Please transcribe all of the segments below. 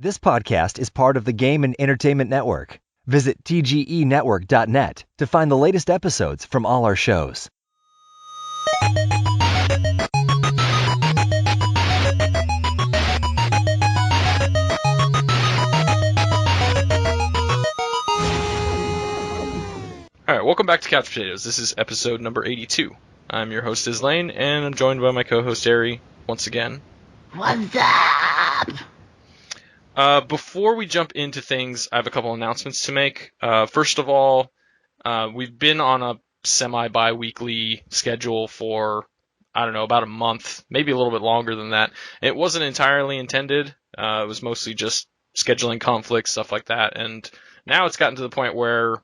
This podcast is part of the Game and Entertainment Network. Visit tgenetwork.net to find the latest episodes from all our shows. Alright, welcome back to Couch Potatoes. This is episode number 82. I'm your host, Islane, and I'm joined by my co-host, Ari, once again. What's up? Before we jump into things, I have a couple announcements to make. First of all, we've been on a semi-bi-weekly schedule for, I don't know, about a month, maybe a little bit longer than that. It wasn't entirely intended. It was mostly just scheduling conflicts, stuff like that. And now it's gotten to the point where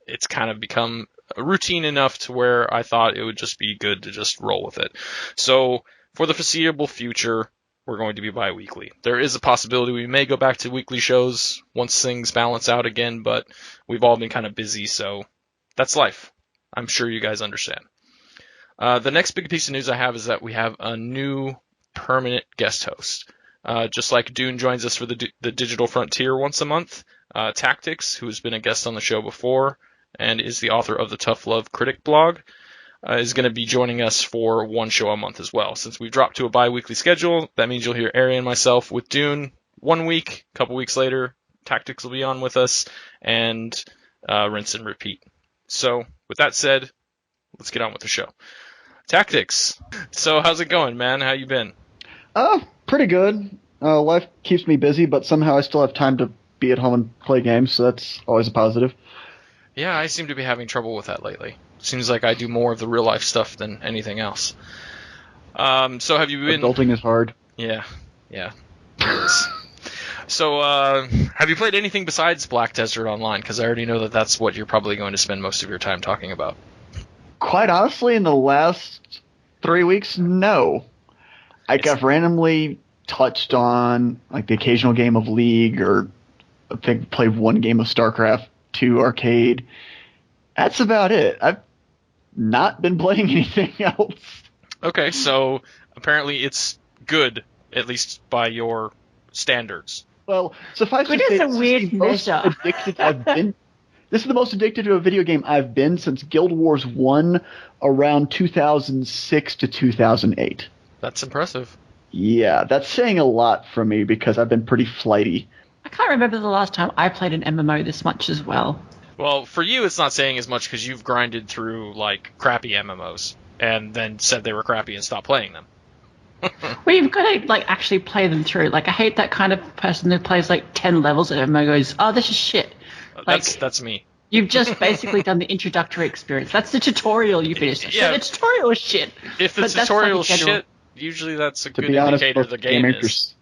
it's kind of become routine enough to where I thought it would just be good to just roll with it. So for the foreseeable future, we're going to be bi-weekly. There is a possibility we may go back to weekly shows once things balance out again, but we've all been kind of busy, so that's life. I'm sure you guys understand. The next big piece of news I have is that we have a new permanent guest host. Just like Dune joins us for the Digital Frontier once a month, Tactics, who has been a guest on the show before and is the author of the Tough Love Critic blog, is going to be joining us for one show a month as well. Since we've dropped to a bi-weekly schedule, that means you'll hear Ari and myself with Dune 1 week. A couple weeks later, Tactics will be on with us, and rinse and repeat. So, with that said, let's get on with the show. Tactics. So, how's it going, man? How you been? Pretty good. Life keeps me busy, but somehow I still have time to be at home and play games, so that's always a positive. Yeah, I seem to be having trouble with that lately. Seems like I do more of the real life stuff than anything else. So have you been... Adulting is hard. Yeah. So, have you played anything besides Black Desert Online? Because I already know that that's what you're probably going to spend most of your time talking about. Quite honestly, in the last 3 weeks, no. I've randomly touched on like the occasional game of League, or I think played one game of StarCraft 2 Arcade. That's about it. I've not been playing anything else. Okay, so apparently it's good, at least by your standards. Well, suffice to say, it's a weird measure. This is the most addicted to a video game I've been since Guild Wars 1 around 2006 to 2008. That's impressive. Yeah, that's saying a lot for me because I've been pretty flighty. I can't remember the last time I played an MMO this much as well. Well, for you, it's not saying as much because you've grinded through, like, crappy MMOs and then said they were crappy and stopped playing them. Well, you've got to, like, actually play them through. Like, I hate that kind of person who plays, like, 10 levels of MMO goes, oh, this is shit. Like, that's me. You've just basically done the introductory experience. That's the tutorial you finished. Yeah. So the tutorial is shit. If the tutorial is shit, usually that's a good indicator the game is.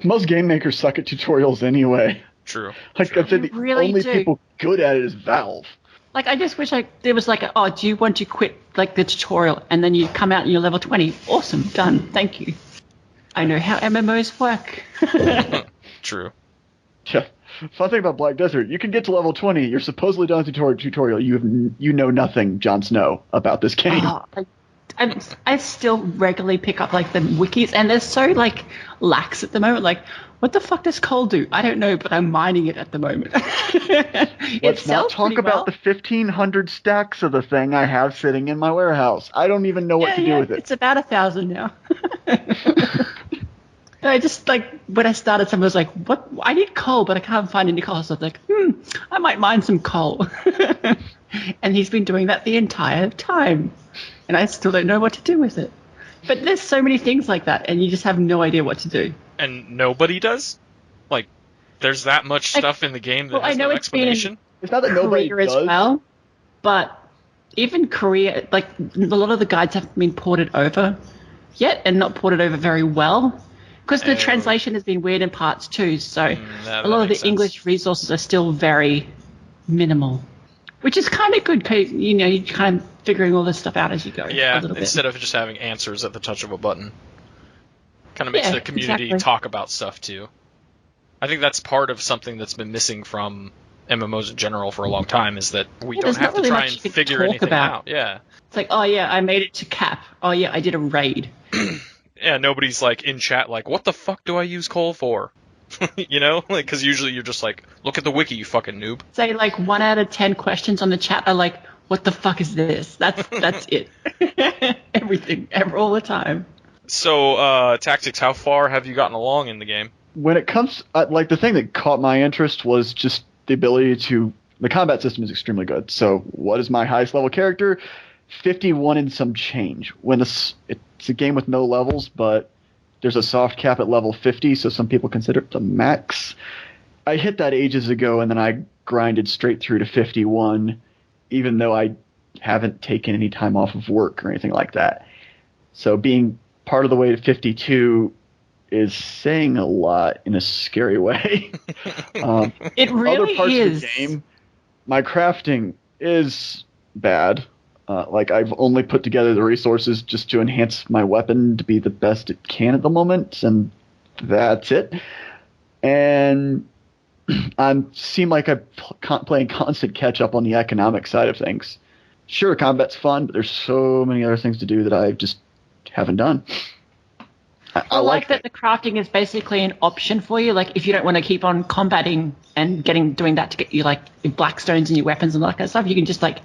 Most game makers suck at tutorials anyway. True. Like, True. I said, the only people good at it is Valve. Like, I just wish there was like, do you want to quit, like, the tutorial, and then you come out and you're level 20. Awesome, done, thank you. I know how MMOs work. True. Yeah. Fun thing about Black Desert, you can get to level 20, you're supposedly done with the tutorial, you know nothing, Jon Snow, about this game. I still regularly pick up, like, the wikis, and they're so, like, lax at the moment. Like, what the fuck does coal do? I don't know, but I'm mining it at the moment. Let's not talk about the 1,500 stacks of the thing I have sitting in my warehouse. I don't even know what to do with it. It's about 1,000 now. I just, like, when I started, someone was like, what? I need coal, but I can't find any coal. So I was like, I might mine some coal. And he's been doing that the entire time. And I still don't know what to do with it. But there's so many things like that, and you just have no idea what to do. And nobody does? Like, there's that much stuff in the game that has no explanation? It's not that nobody does. As well, but even Korea, like, a lot of the guides haven't been ported over yet, and not ported over very well. Because the translation has been weird in parts too, so a lot of the English resources are still very minimal. Which is kind of good, because, you know, you're kind of figuring all this stuff out as you go. Yeah, instead of just having answers at the touch of a button. Kind of makes the community talk about stuff, too. I think that's part of something that's been missing from MMOs in general for a long time, is that we don't have to try and figure anything out. Yeah. It's like, oh, yeah, I made it to cap. Oh, yeah, I did a raid. Yeah, nobody's, like, in chat like, what the fuck do I use coal for? You know, like, because usually you're just like, look at the wiki, you fucking noob. Say like 1 out of 10 questions on the chat are like, what the fuck is this? That's it. Everything, all the time. So, Tactics, how far have you gotten along in the game? When it comes, like, the thing that caught my interest was just the ability to. The combat system is extremely good. So, what is my highest level character? 51 and some change. When it's a game with no levels, but there's a soft cap at level 50, so some people consider it the max. I hit that ages ago, and then I grinded straight through to 51, even though I haven't taken any time off of work or anything like that. So being part of the way to 52 is saying a lot in a scary way. It really other parts is. of the game, my crafting is bad. Like, I've only put together the resources just to enhance my weapon to be the best it can at the moment, and that's it. And I seem like I'm playing constant catch-up on the economic side of things. Sure, combat's fun, but there's so many other things to do that I just haven't done. I like that the crafting is basically an option for you. Like, if you don't want to keep on combating and doing that to get you, like, your blackstones and your weapons and all that kind of stuff, you can just, like,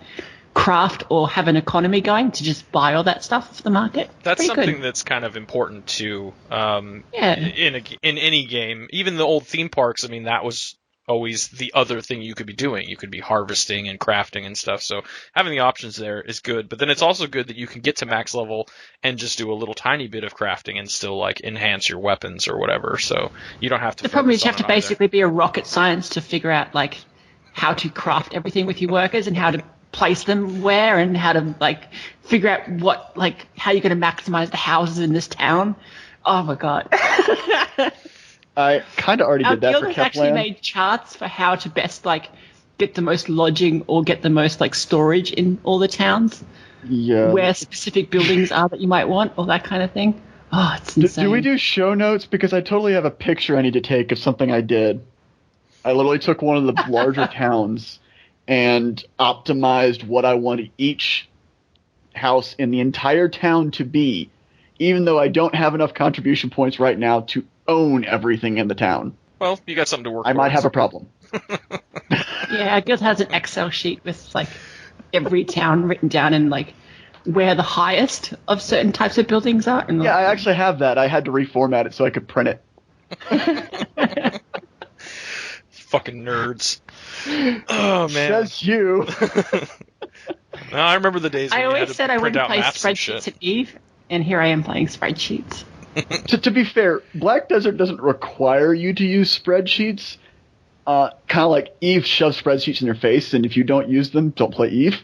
craft or have an economy going to just buy all that stuff off the market. That's Pretty something good. that's kind of important too. Yeah. In any game, even the old theme parks. I mean, that was always the other thing you could be doing. You could be harvesting and crafting and stuff. So having the options there is good. But then it's also good that you can get to max level and just do a little tiny bit of crafting and still, like, enhance your weapons or whatever. So you don't have to. The problem is you focus have to on it either. basically be a rocket science to figure out, like, how to craft everything with your workers and how to place them where and how to, like, figure out what, like, how you're going to maximize the houses in this town. Oh my god. I kind of already Our did that guild for has actually Kepland. made charts for how to best, like, get the most lodging or get the most, like, storage in all the towns, Yeah. where specific buildings are that you might want, or that kind of thing. Oh, it's insane. Do we do show notes? Because I totally have a picture I need to take of something I did. I literally took one of the larger towns and optimized what I wanted each house in the entire town to be, even though I don't have enough contribution points right now to own everything in the town. Well, you got something to work. I might have a towards. problem. Yeah, our guild has an Excel sheet with, like, every town written down and, like, where the highest of certain types of buildings are. And, Yeah, I actually have that. I had to reformat it so I could print it. Fucking nerds. Oh man. Says you. No, I remember the days when I you had always to said I print wouldn't out play maps and spreadsheets shit. at Eve, and here I am playing spreadsheets. To be fair, Black Desert doesn't require you to use spreadsheets. Kind of like Eve shoves spreadsheets in your face, and if you don't use them, don't play Eve.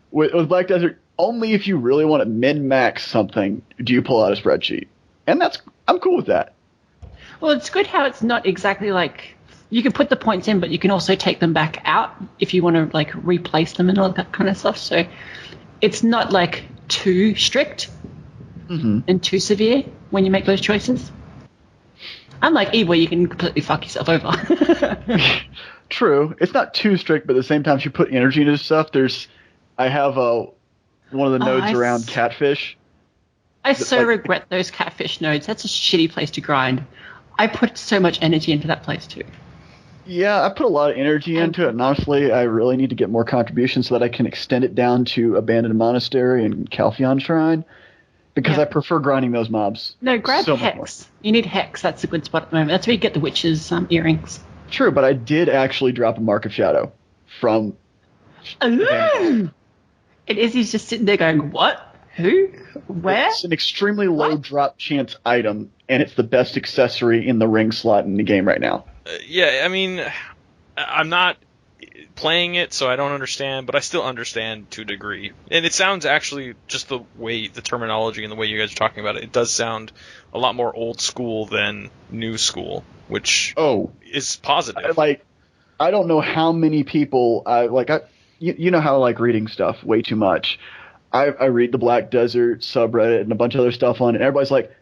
With Black Desert, only if you really want to min-max something do you pull out a spreadsheet. And I'm cool with that. Well, it's good how it's not exactly like you can put the points in, but you can also take them back out if you want to, like, replace them and all that kind of stuff. So it's not, like, too strict and too severe when you make those choices. Unlike Eve, where you can completely fuck yourself over. True. It's not too strict, but at the same time, if you put energy into stuff, I have one of the nodes around catfish. I so like- regret those catfish nodes. That's a shitty place to grind. I put so much energy into that place too. Yeah, I put a lot of energy into it, and honestly, I really need to get more contributions so that I can extend it down to Abandoned Monastery and Calpheon Shrine, because Yeah. I prefer grinding those mobs. No, grab so much more. Hex. You need Hex. That's a good spot at the moment. That's where you get the witches' earrings. True, but I did actually drop a Mark of Shadow from... Ooh! And Izzy's just sitting there going, what? Who? Where? It's an extremely low What? drop chance item, and it's the best accessory in the ring slot in the game right now. Yeah, I mean, I'm not playing it, so I don't understand, but I still understand to a degree. And it sounds actually, just the way, the terminology and the way you guys are talking about it, it does sound a lot more old school than new school, which is positive. I don't know how many people you know how I like reading stuff way too much. I read the Black Desert subreddit and a bunch of other stuff on it, and everybody's like,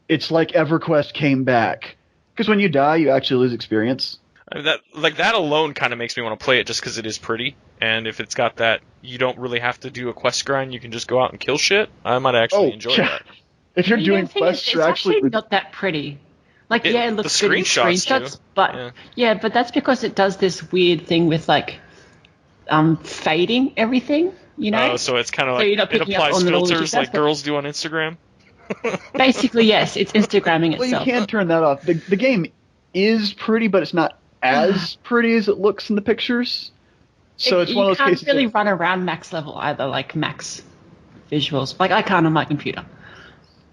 it's like EverQuest came back. Because when you die, you actually lose experience. I mean, that alone kind of makes me want to play it just because it is pretty, and if it's got that, you don't really have to do a quest grind, you can just go out and kill shit. I might actually enjoy that. If you're doing the thing is, quests, it's you're actually not that pretty. Like, it looks good in screenshots, but but that's because it does this weird thing with like fading everything, you know? Oh, so it's kind of So like you're not it picking up applies on the little filters like details, but- girls do on Instagram. Basically, yes, it's Instagramming Well, you itself. can't turn that off. The game is pretty, but it's not as pretty as it looks in the pictures. So it's one of those You cases. can't really run around max level either, like max visuals. Like, I can't on my computer.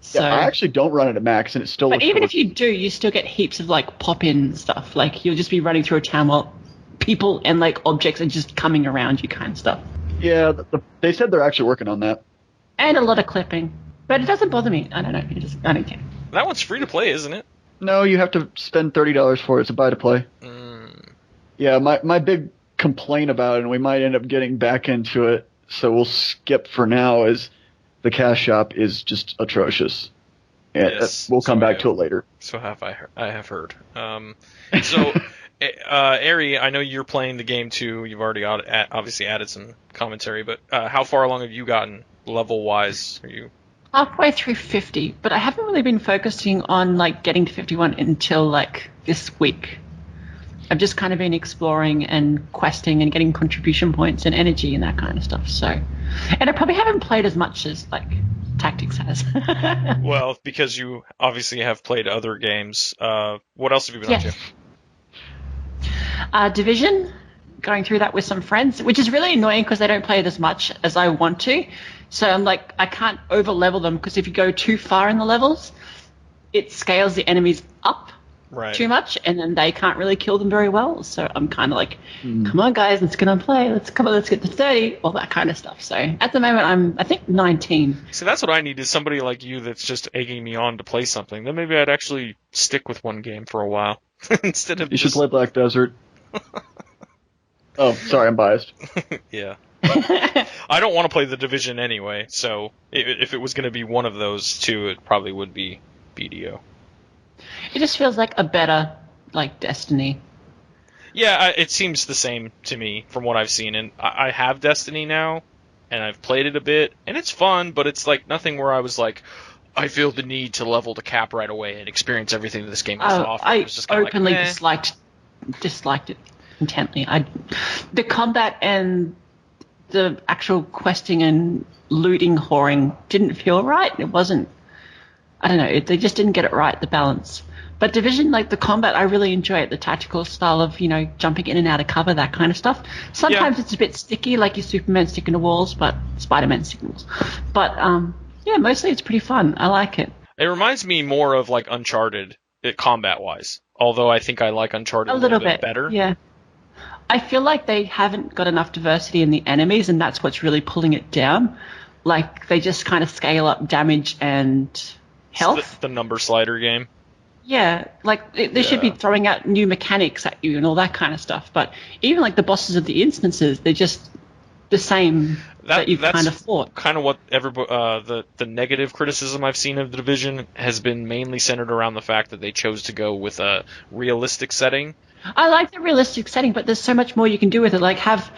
So, I actually don't run it at max, and it still but looks even really if you do, you still get heaps of like pop-in stuff. Like, you'll just be running through a town while people and like objects are just coming around you, kind of stuff. Yeah, they said they're actually working on that. And a lot of clipping, but it doesn't bother me. I don't know. I don't care. That one's free to play, isn't it? No, you have to spend $30 for it. It's a buy to play. Yeah, my big complaint about it, and we might end up getting back into it, so we'll skip for now, is the cash shop is just atrocious. And Yes, we'll come so back to it later. So I have heard. So, Ari, I know you're playing the game too. You've already obviously added some commentary, but how far along have you gotten level-wise? Are you Halfway through 50, but I haven't really been focusing on like getting to 51 until like this week. I've just kind of been exploring and questing and getting contribution points and energy and that kind of stuff. So, and I probably haven't played as much as like Tactics has. Well, because you obviously have played other games. What else have you been up to? Division, going through that with some friends, which is really annoying because they don't play it as much as I want to. So I'm like, I can't over level them because if you go too far in the levels, it scales the enemies up too much, and then they can't really kill them very well. So I'm kind of like, come on guys, let's get on play. Let's get to 30, all that kind of stuff. So at the moment, I think 19. See, that's what I need, is somebody like you that's just egging me on to play something. Then maybe I'd actually stick with one game for a while instead of You should play Black Desert. Oh, sorry, I'm biased. Yeah. I don't want to play The Division anyway, so if it was going to be one of those two, it probably would be BDO. It just feels like a better, like, Destiny. Yeah, it seems the same to me from what I've seen, and I have Destiny now, and I've played it a bit, and it's fun, but it's like nothing where I was like, I feel the need to level the cap right away and experience everything that this game has to offer. I was just kinda openly like, disliked it intently. The combat and the actual questing and looting whoring didn't feel right. It wasn't. I don't know. They just didn't get it right, the balance. But Division, like the combat, I really enjoy it. The tactical style of, jumping in and out of cover, that kind of stuff. Sometimes it's a bit sticky, like your Superman sticking to walls, but Spider-Man sticking to walls. But mostly it's pretty fun. I like it. It reminds me more of like Uncharted, combat-wise. Although I think I like Uncharted a little bit better. Yeah. I feel like they haven't got enough diversity in the enemies, and that's what's really pulling it down. Like, they just kind of scale up damage and health. The number slider game. Yeah, like they should be throwing out new mechanics at you and all that kind of stuff. But even like the bosses of the instances, they're just the same that you've kind of fought. Kind of what the negative criticism I've seen of The Division has been mainly centered around the fact that they chose to go with a realistic setting. I like the realistic setting, but there's so much more you can do with it. Like have,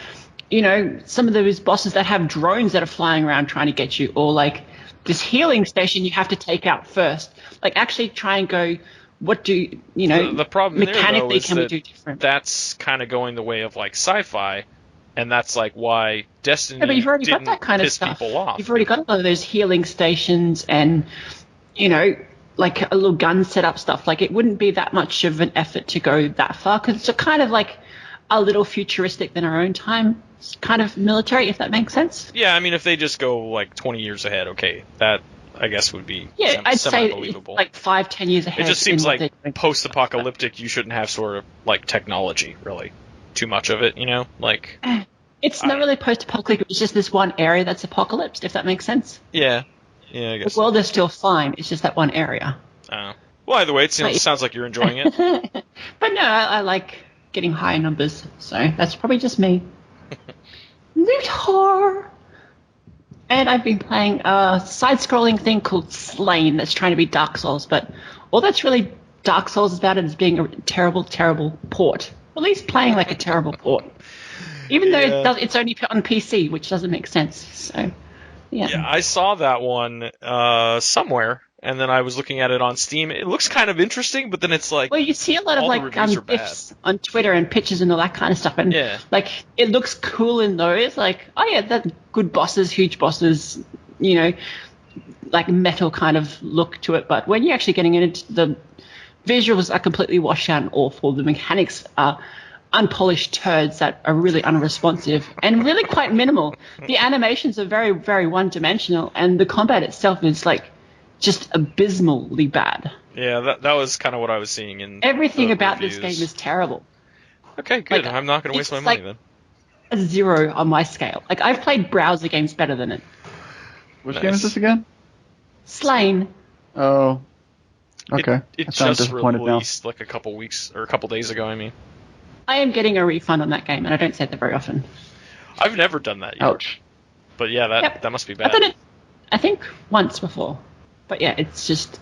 some of those bosses that have drones that are flying around trying to get you, or like this healing station you have to take out first. Like actually try and go, what do the problem mechanically there, though, is can we do different? That's kind of going the way of like sci-fi, and that's like why Destiny but you've already got that kind of piss stuff. people off. You've already got a lot of those healing stations and like a little gun setup stuff. Like it wouldn't be that much of an effort to go that far because it's kind of like a little futuristic than our own time. It's kind of military, if that makes sense. Yeah, I mean, if they just go like 20 years ahead, okay, that I guess would be I'd say semi-believable. like 5-10 years ahead. It just seems like post-apocalyptic. You shouldn't have sort of like technology, really, too much of it. Like it's not really post-apocalyptic. It's just this one area that's apocalypsed, if that makes sense. Yeah, I guess. The world is still fine. It's just that one area. Well, either way, it sounds like you're enjoying it. But no, I like getting high numbers, so that's probably just me. Loot horror. And I've been playing a side-scrolling thing called Slain that's trying to be Dark Souls, but all that's really Dark Souls is about it is being a terrible, terrible port. At least playing like a terrible port. Even though it's only on PC, which doesn't make sense. So, yeah. Yeah, I saw that one somewhere, and then I was looking at it on Steam. It looks kind of interesting, but then it's like, well, you see a lot of all the like reviews are bad. GIFs on Twitter and pictures and all that kind of stuff, and Yeah. like it looks cool in those. Like, oh yeah, that's good bosses, huge bosses, you know, like metal kind of look to it. But when you're actually getting into the visuals, are completely washed out and awful. The mechanics are unpolished turds that are really unresponsive and really quite minimal. The animations are very, very one-dimensional, and the combat itself is like just abysmally bad. Yeah, that was kind of what I was seeing in Everything the about reviews. this game is terrible. Okay, good. Like, I'm not going to waste my it's money like then. a 0 on my scale. Like, I've played browser games better than it. Which Nice. game is this again? Slain. Oh, okay. It I sound just disappointed now. released like a couple weeks or a couple days ago. I mean, I am getting a refund on that game, and I don't say that very often. I've never done that yet. Ouch. But yeah, Yep. that must be I've bad. done it, I think, once before. But yeah, it's just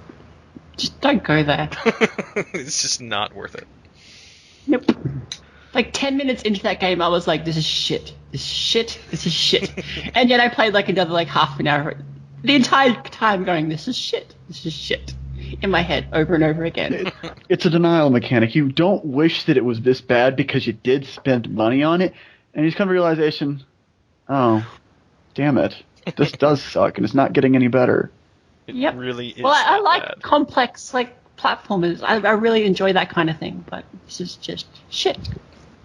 don't go there. It's just not worth it. Nope. Like 10 minutes into that game, I was like, this is shit. This is shit. This is shit. And yet I played like another like half an hour. The entire time going, this is shit. This is shit. In my head, over and over again. It's a denial mechanic. You don't wish that it was this bad because you did spend money on it, and you just come to the realization, oh, damn it. This does suck, and it's not getting any better. It Yep. really is. Well, I that like bad. complex like platformers. I really enjoy that kind of thing, but this is just shit.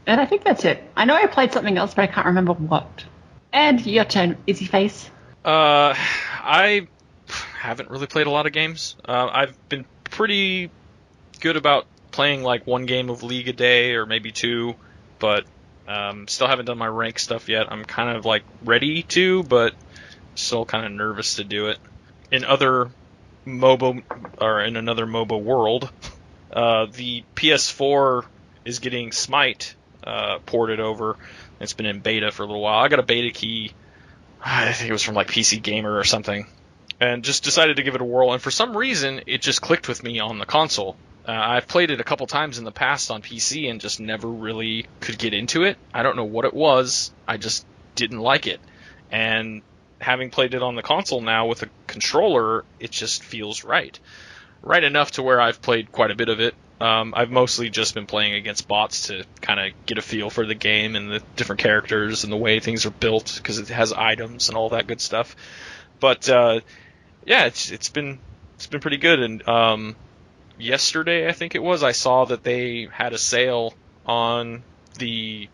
And I think that's it. I know I played something else, but I can't remember what. And your turn, Izzy Face. I haven't really played a lot of games. I've been pretty good about playing like one game of League a day or maybe two, but still haven't done my rank stuff yet. I'm kind of like ready to, but still kind of nervous to do it. In other MOBA, or in another MOBA world, the PS4 is getting Smite ported over. It's been in beta for a little while. I got a beta key. I think it was from like PC Gamer or something, and just decided to give it a whirl. And for some reason, it just clicked with me on the console. I've played it a couple times in the past on PC and just never really could get into it. I don't know what it was. I just didn't like it. And having played it on the console now with a controller, it just feels right. Right enough to where I've played quite a bit of it. I've mostly just been playing against bots to kind of get a feel for the game and the different characters and the way things are built, because it has items and all that good stuff. But yeah, it's been pretty good. And yesterday, I think it was, I saw that they had a sale on the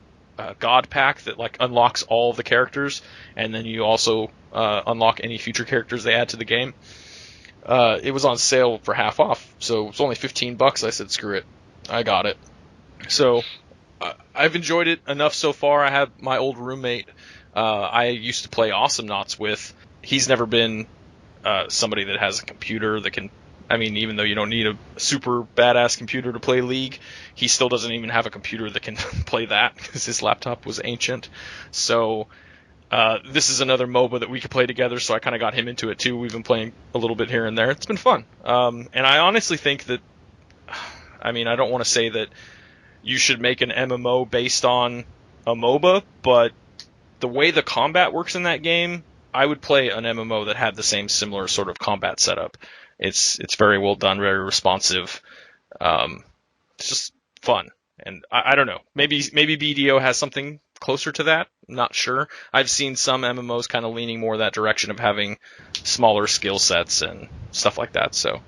God Pack that like unlocks all of the characters, and then you also unlock any future characters they add to the game. It was on sale for half off, so it was only $15. I said, screw it. I got it. So I've enjoyed it enough so far. I have my old roommate I used to play Awesome Knots with. He's never been somebody that has a computer that can, I mean, even though you don't need a super badass computer to play League, he still doesn't even have a computer that can play that, because his laptop was ancient. So this is another MOBA that we could play together, so I kind of got him into it too. We've been playing a little bit here and there. It's been fun. And I honestly think that, I mean, I don't want to say that you should make an MMO based on a MOBA, but the way the combat works in that game, I would play an MMO that had the same similar sort of combat setup. It's very well done, very responsive. It's just fun. And I don't know. Maybe BDO has something closer to that. I'm not sure. I've seen some MMOs kind of leaning more that direction of having smaller skill sets and stuff like that. So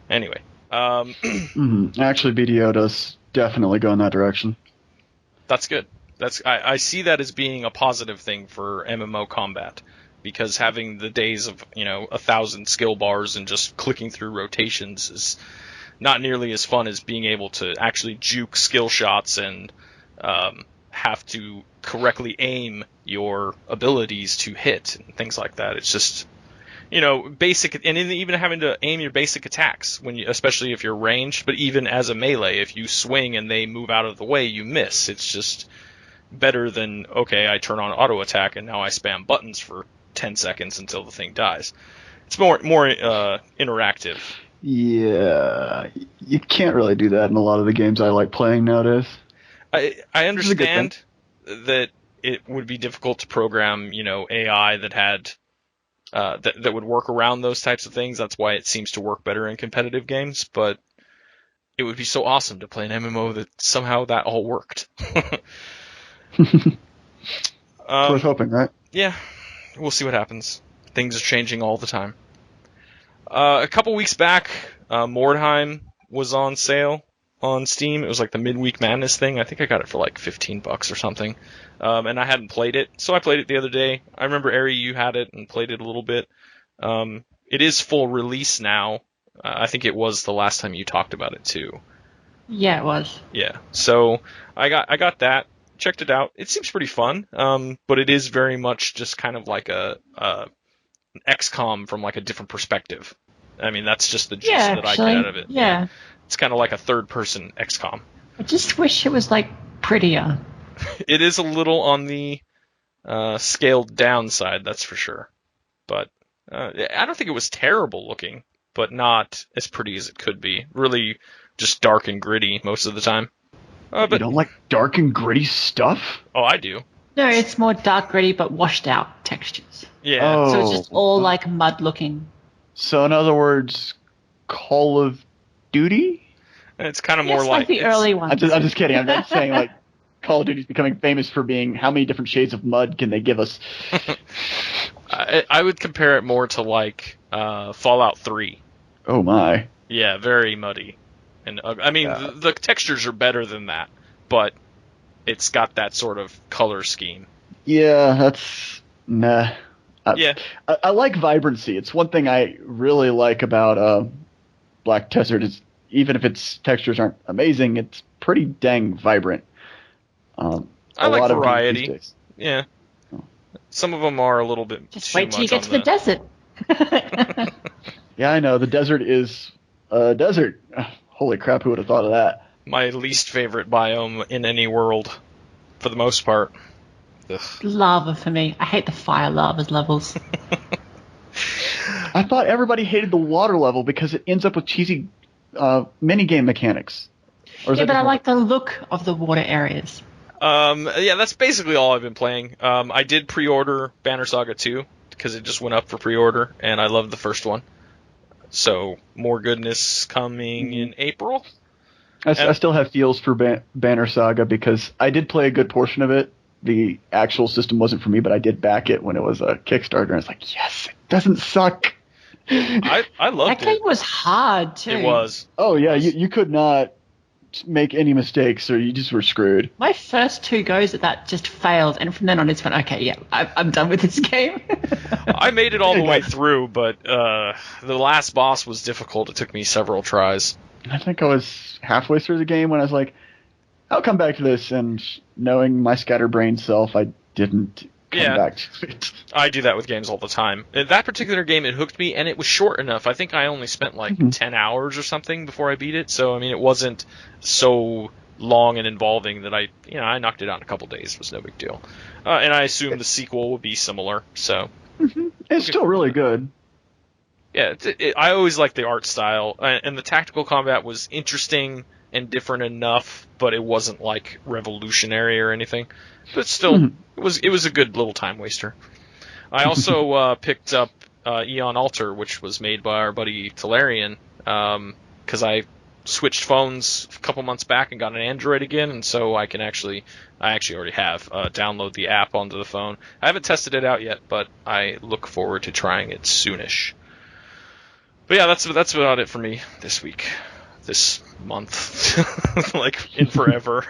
anyway, Actually, BDO does definitely go in that direction. that's good. I see that as being a positive thing for MMO combat, because having the days of 1,000 skill bars and just clicking through rotations is not nearly as fun as being able to actually juke skill shots and have to correctly aim your abilities to hit and things like that. It's just, basic, and even having to aim your basic attacks especially if you're ranged, but even as a melee, if you swing and they move out of the way, you miss. It's just better than, okay, I turn on auto attack and now I spam buttons for 10 seconds until the thing dies. It's more interactive. Yeah, you can't really do that in a lot of the games I like playing nowadays. I understand that it would be difficult to program, AI that had that would work around those types of things. That's why it seems to work better in competitive games. But it would be so awesome to play an MMO that somehow that all worked. Worth hoping, right? Yeah, we'll see what happens. Things are changing all the time. A couple weeks back, Mordheim was on sale on Steam. It was like the Midweek Madness thing. I think I got it for like $15 or something. And I hadn't played it, so I played it the other day. I remember, Ari, you had it and played it a little bit. It is full release now. I think it was the last time you talked about it too. Yeah, it was. Yeah, so I got that, checked it out. It seems pretty fun, but it is very much just kind of like an XCOM from like a different perspective. I mean, that's just the gist that I get out of it. Yeah. It's kind of like a third-person XCOM. I just wish it was like prettier. It is a little on the scaled down side, that's for sure. But I don't think it was terrible looking, but not as pretty as it could be. Really just dark and gritty most of the time. But you don't like dark and gritty stuff? Oh, I do. No, it's more dark, gritty, but washed out textures. Yeah. Oh. So it's just all like mud looking. So in other words, Call of Duty? It's kind of more Yes, like the early ones. I'm just kidding. I'm not saying like Call of Duty's becoming famous for being how many different shades of mud can they give us? I would compare it more to like Fallout 3. Oh my. Yeah, very muddy. And I mean, the textures are better than that, but it's got that sort of color scheme. Yeah, that's meh. Yeah. I like vibrancy. It's one thing I really like about Black Desert is even if its textures aren't amazing, it's pretty dang vibrant. I like lot variety. Of days. Yeah. Some of them are a little bit Just too wait till you much get on to the desert. Yeah, I know. The desert is a desert. Holy crap, who would have thought of that? My least favorite biome in any world, for the most part. Ugh. Lava for me. I hate the fire lavas levels. I thought everybody hated the water level because it ends up with cheesy minigame mechanics. Or is Yeah, that but I different? like the look of the water areas. Yeah, that's basically all I've been playing. I did pre-order Banner Saga 2 because it just went up for pre-order, and I loved the first one. So more goodness coming in April. I still have feels for Banner Saga because I did play a good portion of it. The actual system wasn't for me, but I did back it when it was a Kickstarter, and I was like, yes, it doesn't suck. I loved That game it. was hard too. It was. Oh, yeah, you could not make any mistakes or you just were screwed. My first 2 goes at that just failed, and from then on it's went, okay, yeah, I'm done with this game. I made it all the way through, but the last boss was difficult. It took me several tries. I think I was halfway through the game when I was like, I'll come back to this, and knowing my scatterbrained self, I didn't come back to it. I do that with games all the time. That particular game, it hooked me, and it was short enough. I think I only spent like 10 hours or something before I beat it. So, I mean, it wasn't so long and involving that I knocked it out in a couple days. It was no big deal. And I assume the sequel will be similar. So It's still really good. Yeah, I always liked the art style, and the tactical combat was interesting and different enough, but it wasn't like revolutionary or anything. But still, it was a good little time waster. I also picked up Eon Altar, which was made by our buddy Talarian, because I switched phones a couple months back and got an Android again, and so I actually already have download the app onto the phone. I haven't tested it out yet, but I look forward to trying it soonish. But yeah, that's about it for me this week, this month, like in forever.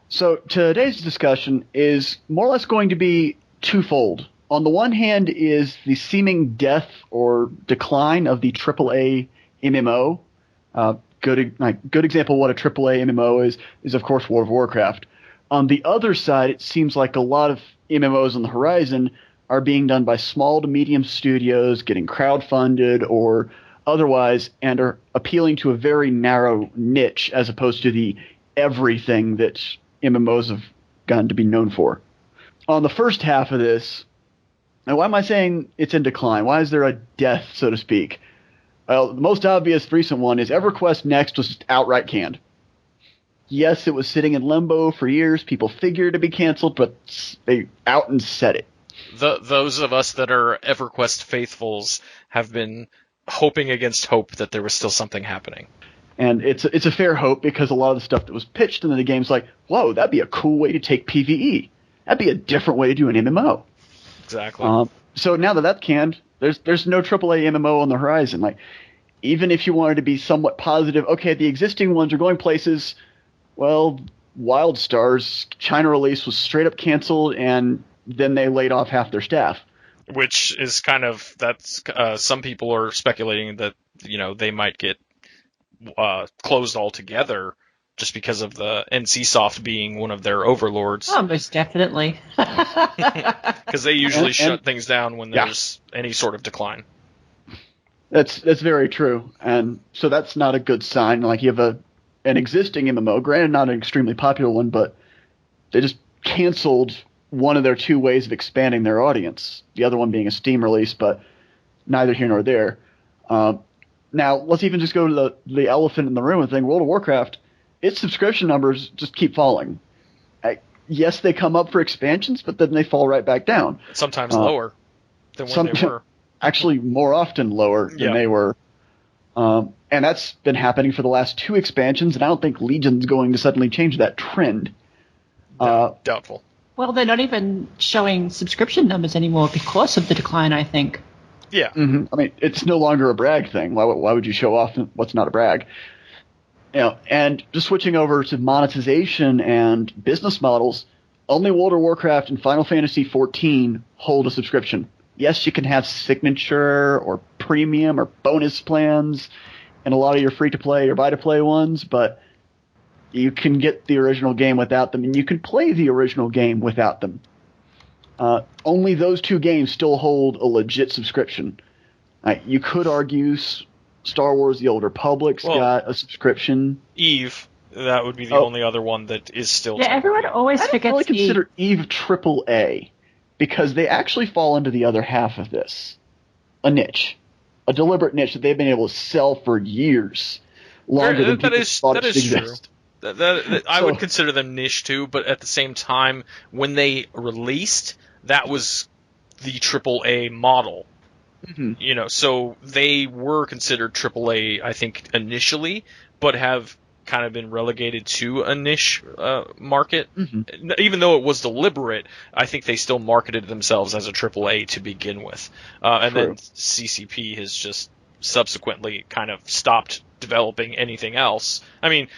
So today's discussion is more or less going to be twofold. On the one hand is the seeming death or decline of the AAA MMO. Good example of what a AAA MMO is of course World of Warcraft. On the other side, it seems like a lot of MMOs on the horizon are being done by small to medium studios, getting crowdfunded or otherwise, and are appealing to a very narrow niche as opposed to the everything that MMOs have gotten to be known for. On the first half of this, now why am I saying it's in decline? Why is there a death, so to speak? Well, the most obvious recent one is EverQuest Next was just outright canned. Yes, it was sitting in limbo for years. People figured it'd be canceled, but they out and said it. Those of us that are EverQuest faithfuls have been hoping against hope that there was still something happening. And it's a fair hope because a lot of the stuff that was pitched into the game's like, whoa, that'd be a cool way to take PvE. That'd be a different way to do an MMO. Exactly. So now that that's canned, there's no AAA MMO on the horizon. Like, even if you wanted to be somewhat positive, okay, the existing ones are going places. Well, WildStar's China release was straight up canceled, and then they laid off half their staff. Which is kind of some people are speculating that they might get closed altogether just because of the NCSoft being one of their overlords. Oh, most definitely. Because they usually shut things down when there's any sort of decline. That's very true, and so that's not a good sign. Like, you have an existing MMO, granted not an extremely popular one, but they just canceled one of their two ways of expanding their audience, the other one being a Steam release, but neither here nor there. Now, let's even just go to the elephant in the room and think World of Warcraft, its subscription numbers just keep falling. Yes, they come up for expansions, but then they fall right back down. Sometimes lower than when they were. Actually, more often lower than they were. And that's been happening for the last two expansions, and I don't think Legion's going to suddenly change that trend. Doubtful. Well, they're not even showing subscription numbers anymore because of the decline, I think. Yeah. Mm-hmm. I mean, it's no longer a brag thing. Why would you show off what's not a brag? And just switching over to monetization and business models, only World of Warcraft and Final Fantasy XIV hold a subscription. Yes, you can have signature or premium or bonus plans and a lot of your free-to-play or buy-to-play ones, but you can get the original game without them, and you can play the original game without them. Only those two games still hold a legit subscription. You could argue Star Wars The Old Republic's got a subscription. EVE, that would be the only other one that is still... Yeah, everyone always forgets I don't really consider EVE AAA, because they actually fall into the other half of this. A niche. A deliberate niche that they've been able to sell for years. Longer than people thought it existed. I would consider them niche too, but at the same time, when they released, that was the AAA model. Mm-hmm. So they were considered AAA, I think, initially, but have kind of been relegated to a niche market. Mm-hmm. Even though it was deliberate, I think they still marketed themselves as a AAA to begin with. And then CCP has just subsequently kind of stopped developing anything else. I mean,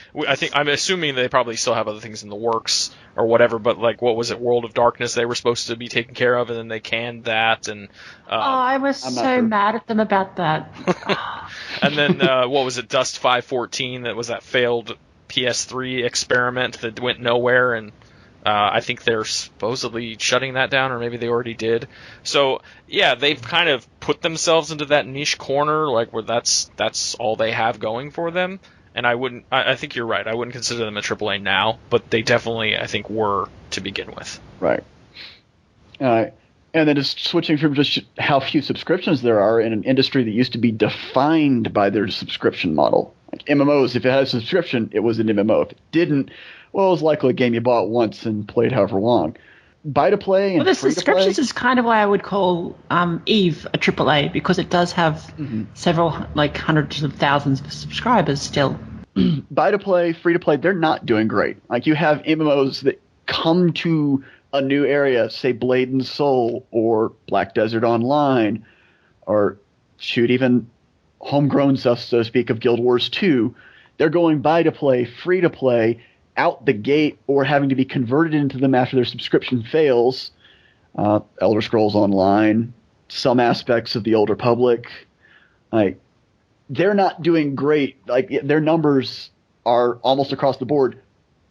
I'm assuming they probably still have other things in the works or whatever, but like, what was it, World of Darkness they were supposed to be taking care of, and then they canned that, and I was so mad at them about that. And then what was it, Dust 514, that was that failed PS3 experiment that went nowhere, and I think they're supposedly shutting that down, or maybe they already did. So yeah, they've kind of put themselves into that niche corner, like where that's all they have going for them. And I think you're right. I wouldn't consider them a AAA now, but they definitely, I think, were to begin with. Right. And then just switching from just how few subscriptions there are in an industry that used to be defined by their subscription model. Like MMOs, if it had a subscription, it was an MMO. If it didn't, well, it was likely a game you bought once and played however long. Buy-to-play and the free-to-play... subscriptions is kind of why I would call EVE a AAA, because it does have several, like, hundreds of thousands of subscribers still. Buy-to-play, free-to-play, they're not doing great. Like, you have MMOs that come to a new area, say Blade and Soul or Black Desert Online, or even homegrown stuff, so to speak, of Guild Wars 2. They're going buy-to-play, free-to-play, out the gate, or having to be converted into them after their subscription fails. Elder Scrolls Online, some aspects of the Old Republic. Like, they're not doing great. Like, their numbers are almost across the board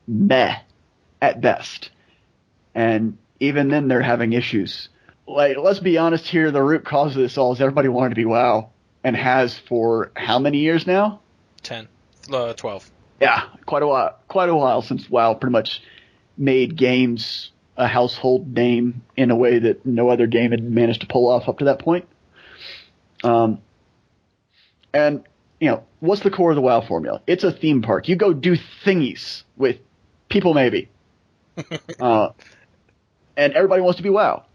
meh at best. And even then they're having issues. like, let's be honest here. The root cause of this all is everybody wanted to be WoW, and has for how many years now? 12. Yeah, quite a while. Quite a while since WoW pretty much made games a household name in a way that no other game had managed to pull off up to that point. And what's the core of the WoW formula? It's a theme park. You go do thingies with people, maybe, and everybody wants to be WoW.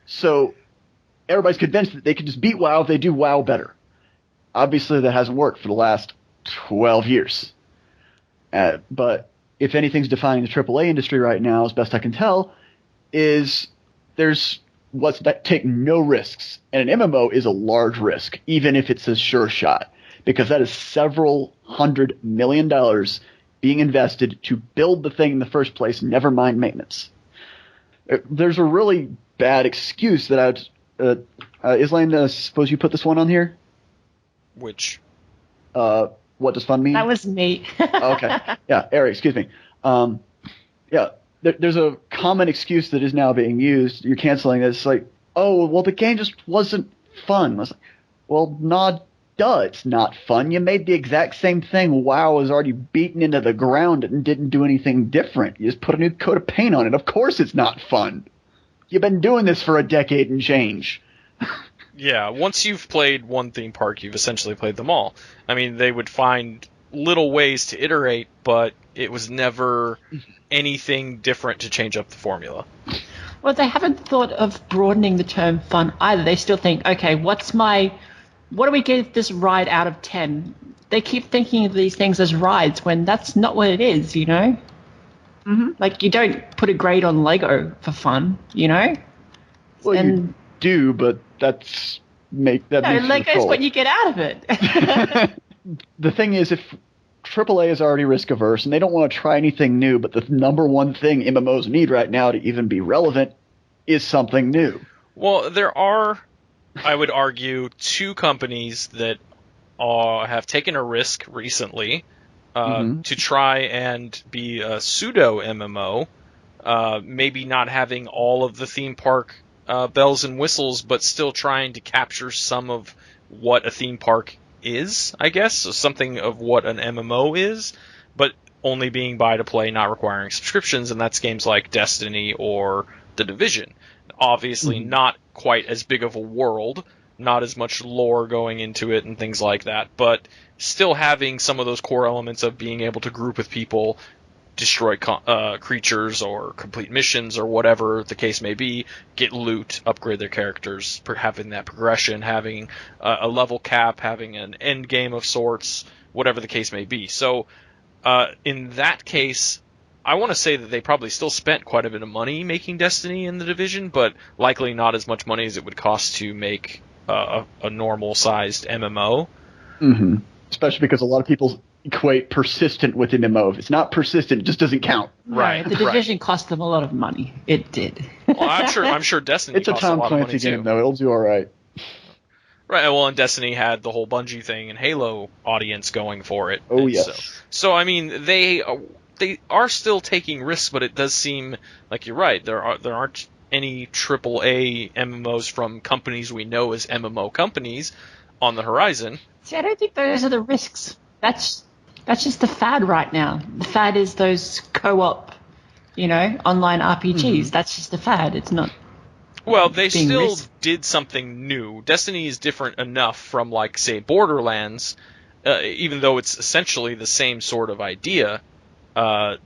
So everybody's convinced that they can just beat WoW if they do WoW better. Obviously, that hasn't worked for the last 12 years. But if anything's defining the AAA industry right now, as best I can tell, is there's take no risks. And an MMO is a large risk, even if it's a sure shot, because that is several $100 million being invested to build the thing in the first place, never mind maintenance. There's a really bad excuse that Islam, suppose you put this one on here? Which? What does fun mean? That was me. Okay. Yeah, Ari, excuse me. There's a common excuse that is now being used. You're canceling it. It's like, oh, well, the game just wasn't fun. I was like, well, duh, it's not fun. You made the exact same thing. WoW was already beaten into the ground and didn't do anything different. You just put a new coat of paint on it. Of course it's not fun. You've been doing this for a decade and change. Yeah, once you've played one theme park, you've essentially played them all. I mean, they would find little ways to iterate, but it was never anything different to change up the formula. Well, they haven't thought of broadening the term fun either. They still think, okay, what do we give this ride out of 10? They keep thinking of these things as rides when that's not what it is, Mm-hmm. Like, you don't put a grade on Lego for fun, Well, you do, but that makes Lego's what you get out of it. The thing is, if AAA is already risk averse and they don't want to try anything new, but the number one thing MMOs need right now to even be relevant is something new. Well, there are, I would argue, two companies that have taken a risk recently to try and be a pseudo MMO, maybe not having all of the theme park bells and whistles, but still trying to capture some of what a theme park is, I guess, so something of what an MMO is, but only being buy to play, not requiring subscriptions, and that's games like Destiny or The Division. Obviously not quite as big of a world, not as much lore going into it and things like that, but still having some of those core elements of being able to group with people, destroy creatures or complete missions or whatever the case may be, get loot, upgrade their characters, having that progression, having a level cap, having an end game of sorts, whatever the case may be. So in that case, I want to say that they probably still spent quite a bit of money making Destiny in The Division, but likely not as much money as it would cost to make a normal-sized MMO. Mm-hmm. Especially because a lot of people equate persistent with MMO. If it's not persistent, it just doesn't count. Right. The Division cost them a lot of money. It did. Well, I'm sure Destiny it's a cost Tom a lot Clancy of money game, too. though. It'll do all right. Right. Well, and Destiny had the whole Bungie thing and Halo audience going for it. Oh, and yes. So I mean, they are still taking risks, but it does seem like you're right. There aren't any AAA MMOs from companies we know as MMO companies on the horizon. See, I don't think those are the risks. That's just the fad right now. The fad is those co-op, online RPGs. Mm-hmm. That's just the fad. It's not. Well, they still risked. did something new. Destiny is different enough from, like, say, Borderlands, even though it's essentially the same sort of idea.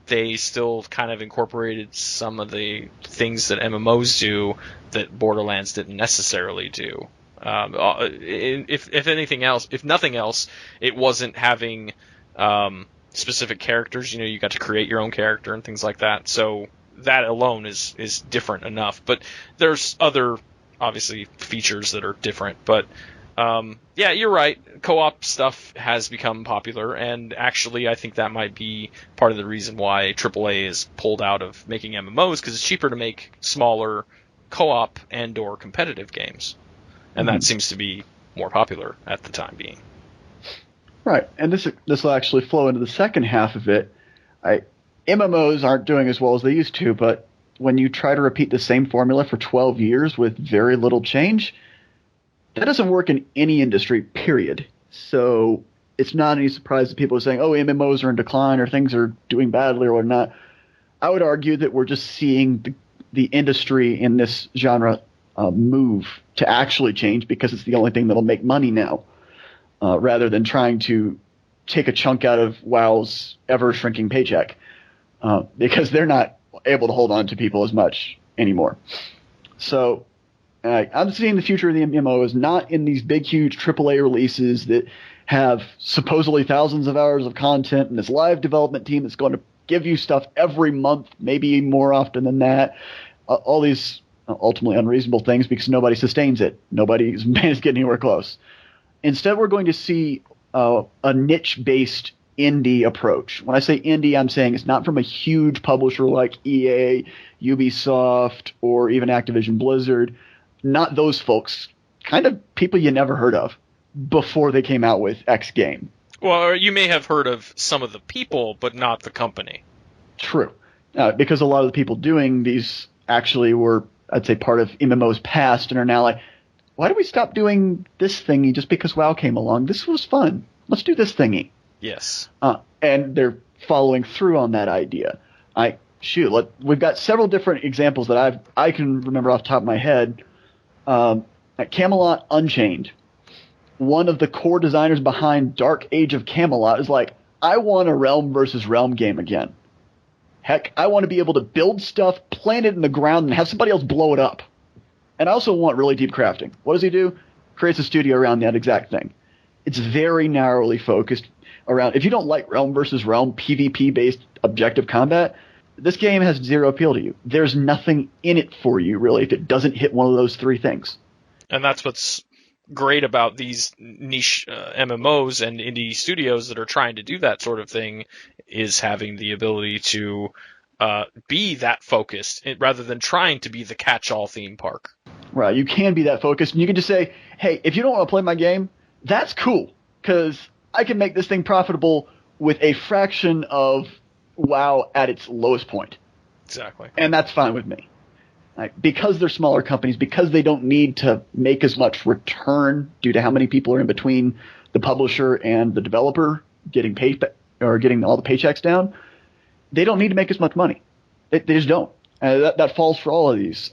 They still kind of incorporated some of the things that MMOs do that Borderlands didn't necessarily do. If anything else, if nothing else, it wasn't having specific characters. You got to create your own character and things like that. So that alone is different enough. But there's other, obviously, features that are different. But yeah, you're right. Co-op stuff has become popular, and actually, I think that might be part of the reason why AAA is pulled out of making MMOs, because it's cheaper to make smaller co-op and/or competitive games. And that seems to be more popular at the time being. Right, and this will actually flow into the second half of it. MMOs aren't doing as well as they used to, but when you try to repeat the same formula for 12 years with very little change, that doesn't work in any industry, period. So it's not any surprise that people are saying, oh, MMOs are in decline or things are doing badly or whatnot. I would argue that we're just seeing the industry in this genre move to actually change because it's the only thing that'll make money now, rather than trying to take a chunk out of WoW's ever-shrinking paycheck, because they're not able to hold on to people as much anymore. So I'm seeing the future of the MMOs not in these big, huge AAA releases that have supposedly thousands of hours of content and this live development team that's going to give you stuff every month, maybe more often than that. All these ultimately unreasonable things because nobody sustains it. Nobody's getting anywhere close. Instead, we're going to see a niche-based indie approach. When I say indie, I'm saying it's not from a huge publisher like EA, Ubisoft, or even Activision Blizzard. Not those folks. Kind of people you never heard of before they came out with X game. Well, you may have heard of some of the people, but not the company. True. Because a lot of the people doing these actually were, I'd say, part of MMO's past and are now like, why do we stop doing this thingy just because WoW came along? This was fun. Let's do this thingy. Yes. And they're following through on that idea. We've got several different examples that I can remember off the top of my head. At Camelot Unchained, one of the core designers behind Dark Age of Camelot is like, I want a Realm versus Realm game again. Heck, I want to be able to build stuff, plant it in the ground, and have somebody else blow it up. And I also want really deep crafting. What does he do? Creates a studio around that exact thing. It's very narrowly focused around, if you don't like Realm versus Realm PvP-based objective combat, this game has zero appeal to you. There's nothing in it for you, really, if it doesn't hit one of those three things. And that's what's great about these niche MMOs and indie studios that are trying to do that sort of thing, is having the ability to be that focused rather than trying to be the catch-all theme park. Right, you can be that focused, and you can just say, hey, if you don't want to play my game, that's cool, because I can make this thing profitable with a fraction of WoW at its lowest point. Exactly. And that's fine with me. Because they're smaller companies, because they don't need to make as much return due to how many people are in between the publisher and the developer getting paid or getting all the paychecks down, they don't need to make as much money. They just don't. That falls for all of these.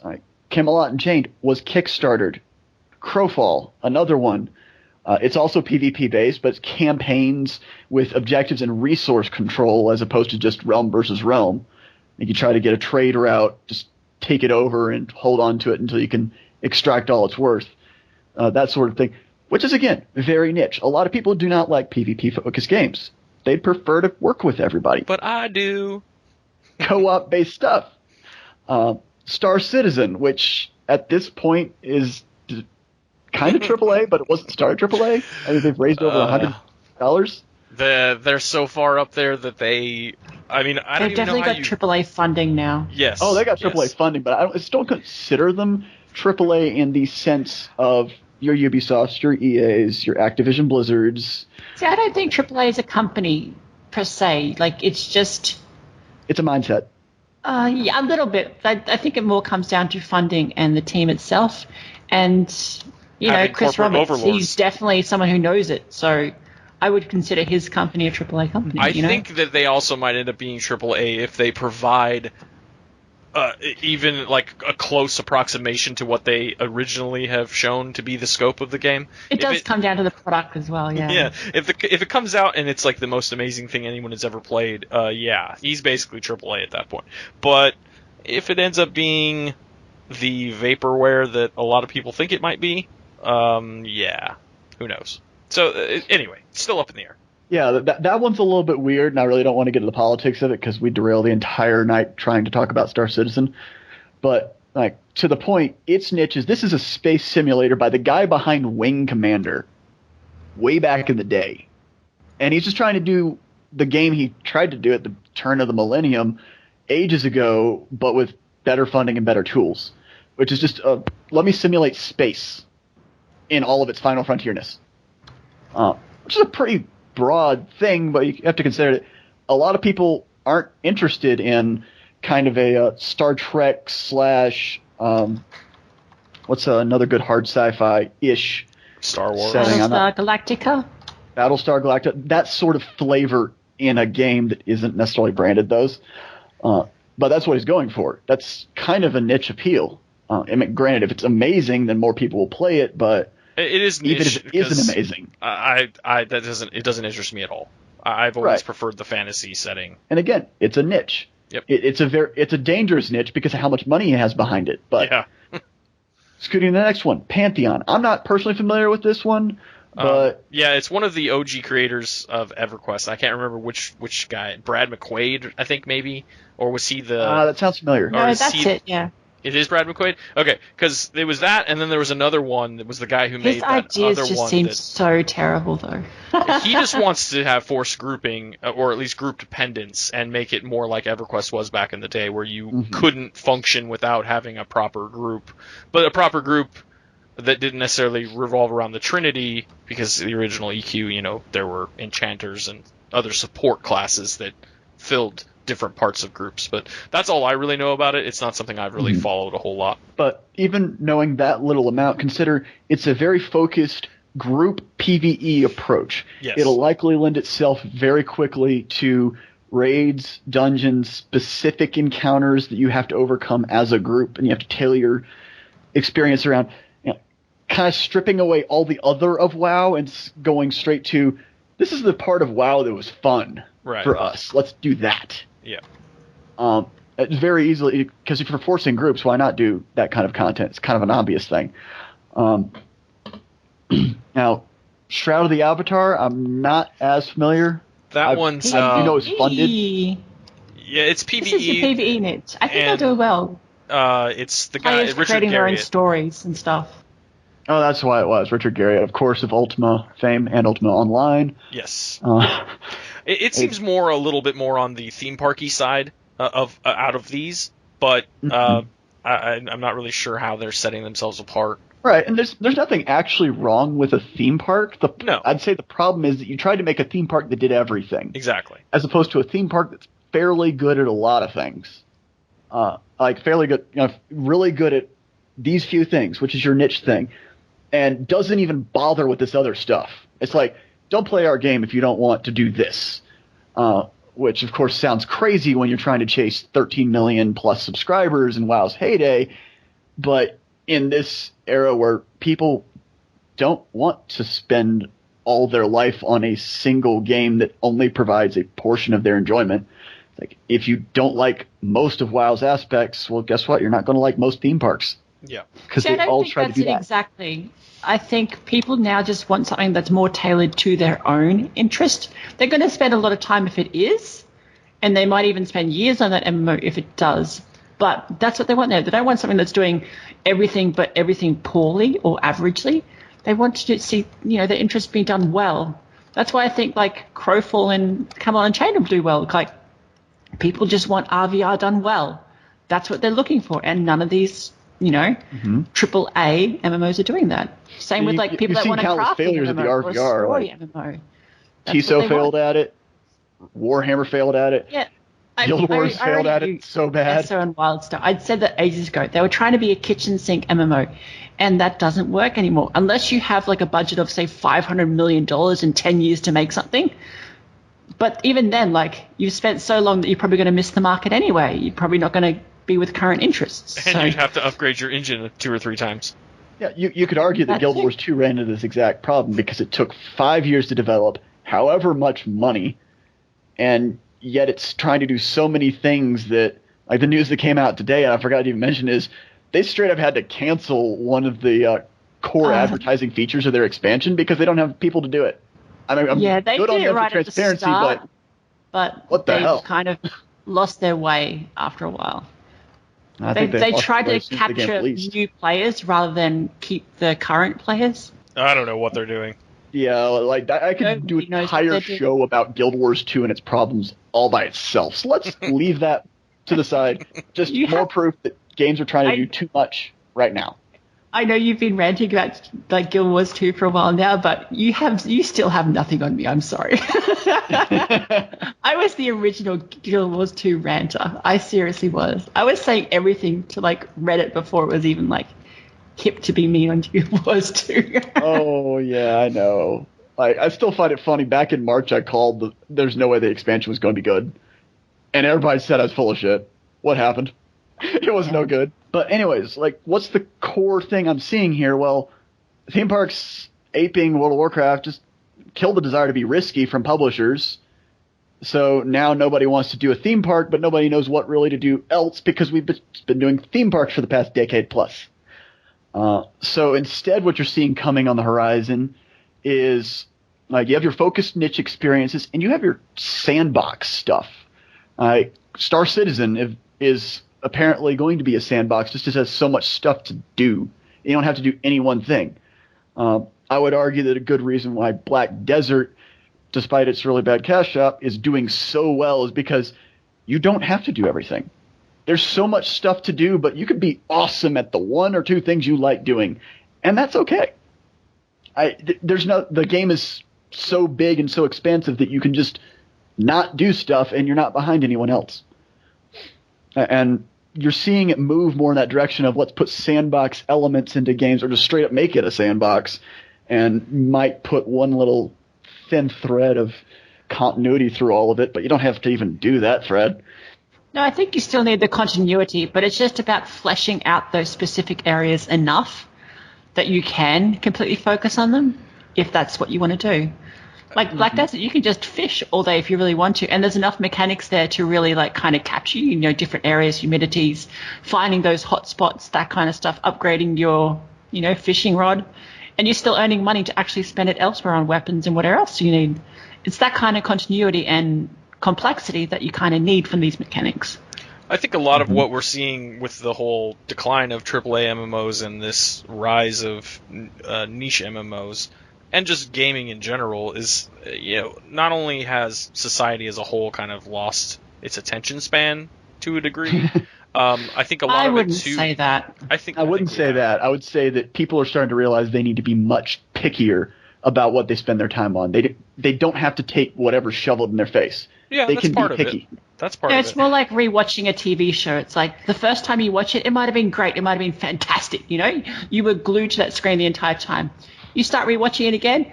Camelot Unchained was Kickstartered. Crowfall, another one. It's also PvP based, but it's campaigns with objectives and resource control as opposed to just realm versus realm. You try to get a trade route, just take it over and hold on to it until you can extract all it's worth. That sort of thing, which is, again, very niche. A lot of people do not like PvP-focused games. They'd prefer to work with everybody. But I do. Co-op based stuff. Star Citizen, which at this point is kind of AAA, but it wasn't started AAA. I think they've raised over $100. They're so far up there that I don't even know how They've definitely got AAA funding now. Yes. Oh, they got AAA funding, but I still don't consider them AAA in the sense of your Ubisofts, your EAs, your Activision Blizzards. See, I don't think AAA is a company per se. Like, it's just... It's a mindset. Yeah, a little bit. I think it more comes down to funding and the team itself. And, Chris Roberts, he's definitely someone who knows it. So I would consider his company a AAA company. I think that they also might end up being AAA if they provide even like a close approximation to what they originally have shown to be the scope of the game. It does come down to the product as well, yeah. Yeah, if it comes out and it's like the most amazing thing anyone has ever played, yeah, he's basically AAA at that point. But if it ends up being the vaporware that a lot of people think it might be, yeah, who knows? So anyway, it's still up in the air. Yeah, that one's a little bit weird, and I really don't want to get into the politics of it because we derail the entire night trying to talk about Star Citizen. But to the point, its niche is this is a space simulator by the guy behind Wing Commander way back in the day. And he's just trying to do the game he tried to do at the turn of the millennium ages ago, but with better funding and better tools, which is just let me simulate space in all of its final frontierness, which is a pretty broad thing, but you have to consider that a lot of people aren't interested in kind of a Star Trek slash what's another good hard sci-fi-ish Star Wars. setting? Battlestar Galactica. Battlestar Galactica, that sort of flavor in a game that isn't necessarily branded those. But that's what he's going for. That's kind of a niche appeal. I mean, granted, if it's amazing, then more people will play it, but it is niche even if it isn't amazing. It doesn't interest me at all. I've always preferred the fantasy setting. And again, it's a niche. Yep. It's a dangerous niche because of how much money he has behind it. But yeah. Scooting to the next one, Pantheon. I'm not personally familiar with this one, but yeah, it's one of the OG creators of EverQuest. I can't remember which guy, Brad McQuaid, I think maybe, or was he the? That sounds familiar. No, that's it. Yeah. It is Brad McQuaid? Okay, because there was that, and then there was another one that was the guy who made His that other one. ideas just seem so terrible, though. He just wants to have forced grouping, or at least group dependence, and make it more like EverQuest was back in the day, where you couldn't function without having a proper group. But a proper group that didn't necessarily revolve around the Trinity, because the original EQ, there were enchanters and other support classes that filled different parts of groups, but that's all I really know about it. It's not something I've really followed a whole lot. But even knowing that little amount, consider it's a very focused group PvE approach. Yes. It'll likely lend itself very quickly to raids, dungeons, specific encounters that you have to overcome as a group, and you have to tailor your experience around, kind of stripping away all the other of WoW and going straight to, this is the part of WoW that was fun for us. Let's do that. Yeah. It's very easily, because if you're forcing groups, why not do that kind of content? It's kind of an obvious thing. Now, Shroud of the Avatar, I'm not as familiar. That one's... you know it's funded? Yeah, it's PvE. This is the PvE niche. I think they'll do well. It's the guy, Players Richard creating their own Garriott. stories and stuff. Oh, that's why it was. Richard Garriott, of course, of Ultima fame and Ultima Online. Yes. It seems a little bit more on the theme parky side out of these, but I'm not really sure how they're setting themselves apart. Right, and there's nothing actually wrong with a theme park. No. I'd say the problem is that you tried to make a theme park that did everything. Exactly. As opposed to a theme park that's fairly good at a lot of things. Fairly good, really good at these few things, which is your niche thing, and doesn't even bother with this other stuff. It's like, don't play our game if you don't want to do this. Which, of course, sounds crazy when you're trying to chase 13 million plus subscribers in WoW's heyday. But in this era where people don't want to spend all their life on a single game that only provides a portion of their enjoyment, like, if you don't like most of WoW's aspects, well, guess what? You're not going to like most theme parks. Yeah. Because they all try to do that. Exactly. I think people now just want something that's more tailored to their own interest. They're going to spend a lot of time if it is, and they might even spend years on that MMO if it does. But that's what they want now. They don't want something that's doing everything but everything poorly or averagely. They want to see, their interest being done well. That's why I think like Crowfall and Come On Unchained will do well. Like, people just want RVR done well. That's what they're looking for, and none of these AAA MMOs are doing that. Same with like people that want to craft failures an at the MMO or a RVR. story Like, MMO. TSO failed at it. Warhammer failed at it. Yeah. Guild Wars failed at it so bad. ESO and Wildstar. I'd said that ages ago. They were trying to be a kitchen sink MMO, and that doesn't work anymore unless you have like a budget of say $500 million in 10 years to make something. But even then, like, you've spent so long that you're probably going to miss the market anyway. You're probably not going to be with current interests. And you'd have to upgrade your engine 2 or 3 times. Yeah, you could argue that Guild Wars 2 ran into this exact problem because it took 5 years to develop, however much money, and yet it's trying to do so many things that, like the news that came out today, and I forgot to even mention, is they straight up had to cancel one of the core advertising features of their expansion because they don't have people to do it. I mean, I'm they good on did it them right for at the transparency, start, but what the they hell? kind of lost their way after a while. I think They lost tried their way to as soon as they get capture released. new players rather than keep the current players. I don't know what they're doing. Yeah, like I could do an Nobody knows what entire they're doing. show about Guild Wars 2 and its problems all by itself. So let's leave that to the side. Just more proof that games are trying to do too much right now. I know you've been ranting about like Guild Wars 2 for a while now, but you still have nothing on me. I'm sorry. I was the original Guild Wars 2 ranter. I seriously was. I was saying everything to like Reddit before it was even like hip to be me on Guild Wars 2. Oh yeah, I know. I still find it funny. Back in March, I called there's no way the expansion was going to be good, and everybody said I was full of shit. What happened? It was no good. But anyways, like, what's the core thing I'm seeing here? Well, theme parks aping World of Warcraft just killed the desire to be risky from publishers. So now nobody wants to do a theme park, but nobody knows what really to do else because we've been doing theme parks for the past decade plus. So instead, what you're seeing coming on the horizon is like you have your focused niche experiences and you have your sandbox stuff. Star Citizen is apparently going to be a sandbox just because it has so much stuff to do. You don't have to do any one thing. I would argue that a good reason why Black Desert, despite its really bad cash shop, is doing so well is because you don't have to do everything. There's so much stuff to do, but you could be awesome at the one or two things you like doing, and that's okay. The game is so big and so expansive that you can just not do stuff and you're not behind anyone else. And you're seeing it move more in that direction of let's put sandbox elements into games or just straight up make it a sandbox and might put one little thin thread of continuity through all of it, but you don't have to even do that, Fred. No, I think you still need the continuity, but it's just about fleshing out those specific areas enough that you can completely focus on them if that's what you want to do. Like Black Desert, you can just fish all day if you really want to, and there's enough mechanics there to really like kind of capture you, different areas, humidities, finding those hot spots, that kind of stuff, upgrading your, fishing rod, and you're still earning money to actually spend it elsewhere on weapons and whatever else you need. It's that kind of continuity and complexity that you kind of need from these mechanics. I think a lot of what we're seeing with the whole decline of AAA MMOs and this rise of niche MMOs and just gaming in general is, not only has society as a whole kind of lost its attention span to a degree. I think a lot of it too. I wouldn't say that. I wouldn't say that. I would say that people are starting to realize they need to be much pickier about what they spend their time on. They don't have to take whatever's shoveled in their face. Yeah, they that's can part be of picky. it. That's part of it. It's more like rewatching a TV show. It's like the first time you watch it, it might have been great. It might have been fantastic. You were glued to that screen the entire time. You start rewatching it again,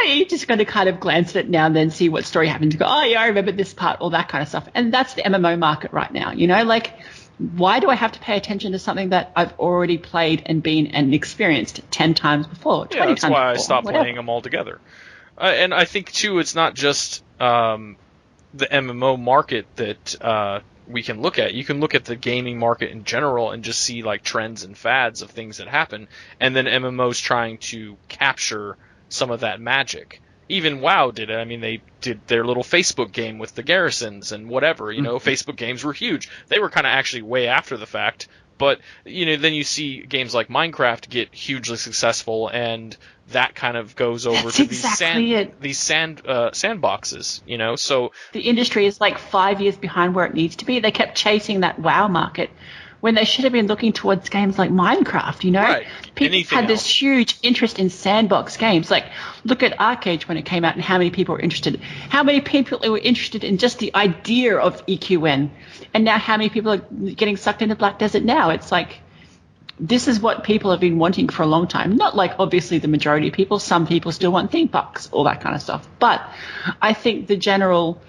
you're just going to kind of glance at it now and then, see what story happened. To go, oh yeah, I remember this part, all that kind of stuff. And that's the MMO market right now. Like, why do I have to pay attention to something that I've already played and been and experienced 10 times before? 20 that's times why before, I stopped whatever. playing them all together. And I think too, it's not just the MMO market that we can look at. You can look at the gaming market in general and just see like trends and fads of things that happen, and then MMOs trying to capture some of that magic. Even WoW did it. I mean, they did their little Facebook game with the garrisons and whatever. Facebook games were huge. They were kind of actually way after the fact. But, then you see games like Minecraft get hugely successful, and that kind of goes over That's to exactly these sandboxes, so... The industry is like 5 years behind where it needs to be. They kept chasing that WoW market when they should have been looking towards games like Minecraft, Right. People Anything had this else. huge interest in sandbox games. Like, look at Arcade when it came out and how many people were interested. How many people were interested in just the idea of EQN. And now how many people are getting sucked into Black Desert now? It's like, this is what people have been wanting for a long time. Not like, obviously, the majority of people. Some people still want theme parks, all that kind of stuff. But I think the general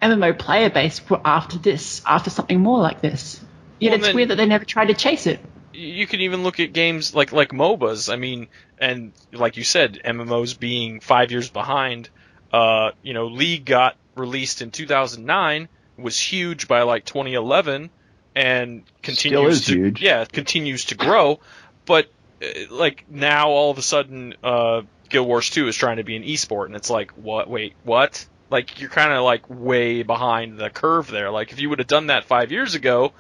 MMO player base were after this, after something more like this. Yet it's weird that they never tried to chase it. You can even look at games like MOBAs. I mean, and like you said, MMOs being 5 years behind. League got released in 2009, was huge by like 2011, and continues to grow. But like now, all of a sudden, Guild Wars 2 is trying to be an esport, and it's like, what? Wait, what? Like, you're kind of like way behind the curve there. Like, if you would have done that 5 years ago,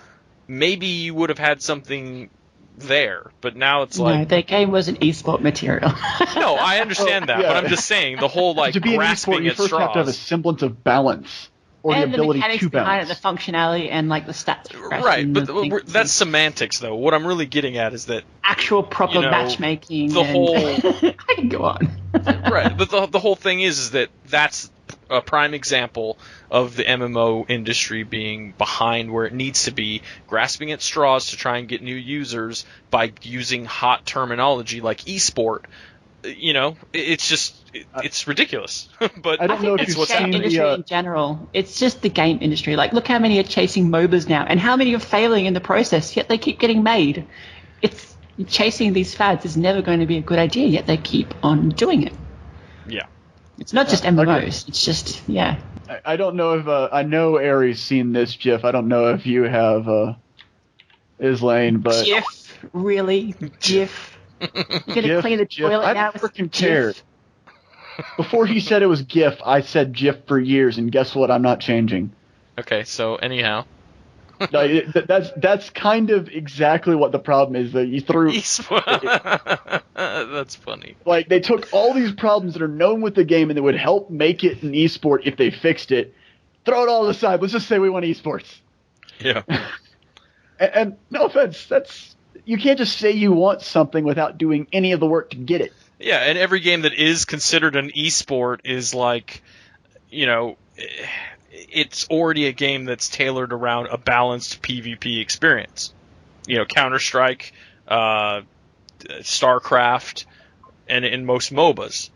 maybe you would have had something there, but now it's like... No, that game wasn't esport material. No, I understand that, but I'm just saying, the whole, like, to be grasping an esport, you at first straws... have to have a semblance of balance. or and the ability mechanics to behind it, bounce. the functionality and like the stats. Right, but that's semantics, though. What I'm really getting at is that actual proper matchmaking. The whole I can go on. Right, but the whole thing is that that's a prime example of the MMO industry being behind where it needs to be, grasping at straws to try and get new users by using hot terminology like esport. It's just it's ridiculous. But I don't know if it's you've the game seen industry in general. It's just the game industry. Like, look how many are chasing MOBAs now, and how many are failing in the process. Yet they keep getting made. It's chasing these fads is never going to be a good idea. Yet they keep on doing it. Yeah, it's not just MMOs. Okay. It's just I don't know if I know Ari's seen this GIF. I don't know if you have, Islane, but GIF, really, GIF. You're gonna clean the toilet now with freaking cared. Before he said it was GIF, I said GIF for years, and guess what? I'm not changing. Okay, so anyhow. No, that's kind of exactly what the problem is. That you threw. That's funny. Like, they took all these problems that are known with the game and that would help make it an esport if they fixed it. Throw it all aside. Let's just say we want esports. Yeah. and no offense, you can't just say you want something without doing any of the work to get it. Yeah, and every game that is considered an esport is like, it's already a game that's tailored around a balanced PvP experience. Counter-Strike, StarCraft, and in most MOBAs.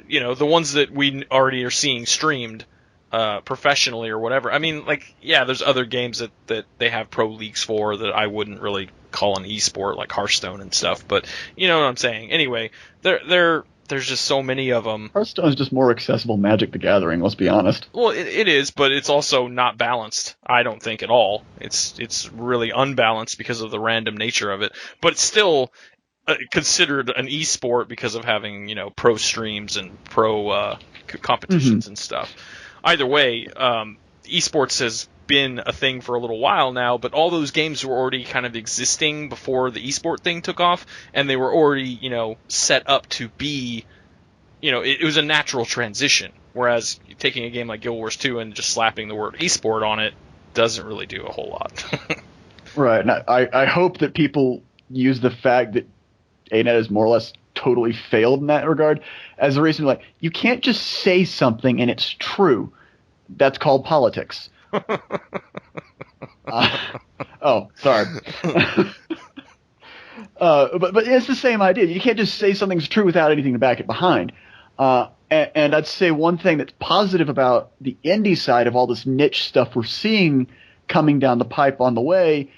The ones that we already are seeing streamed professionally or whatever. I mean, there's other games that they have pro leagues for that I wouldn't really call an esport, like Hearthstone and stuff, but you know what I'm saying. Anyway, there's just so many of them. Hearthstone is just more accessible Magic the Gathering, let's be honest. Well, it is, but it's also not balanced, I don't think, at all. It's really unbalanced because of the random nature of it, but it's still considered an esport because of having, pro streams and pro competitions and stuff. Either way, esports has been a thing for a little while now, but all those games were already kind of existing before the esport thing took off, and they were already, set up to be, it was a natural transition. Whereas taking a game like Guild Wars 2 and just slapping the word esport on it doesn't really do a whole lot. Right. And I hope that people use the fact that ANET has more or less totally failed in that regard as a reason, you can't just say something and it's true. That's called politics. Sorry. But it's the same idea. You can't just say something's true without anything to back it behind. And I'd say one thing that's positive about the indie side of all this niche stuff we're seeing coming down the pipe on the way